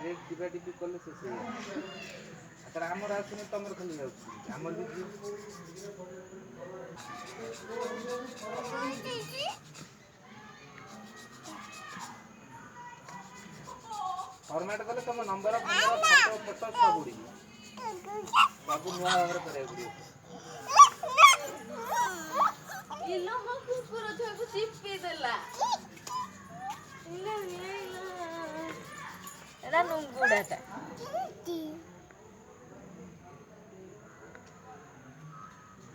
direct डिबा कले से आमर आसुनी तुम खाली आमर भी फॉर्मेट कले तुम नंबर फोटो फोटो सब उड़ी सब नुआ भाव करे इलो मो कुकुर छको चिपी देला इलो एडा नुंगुडाटा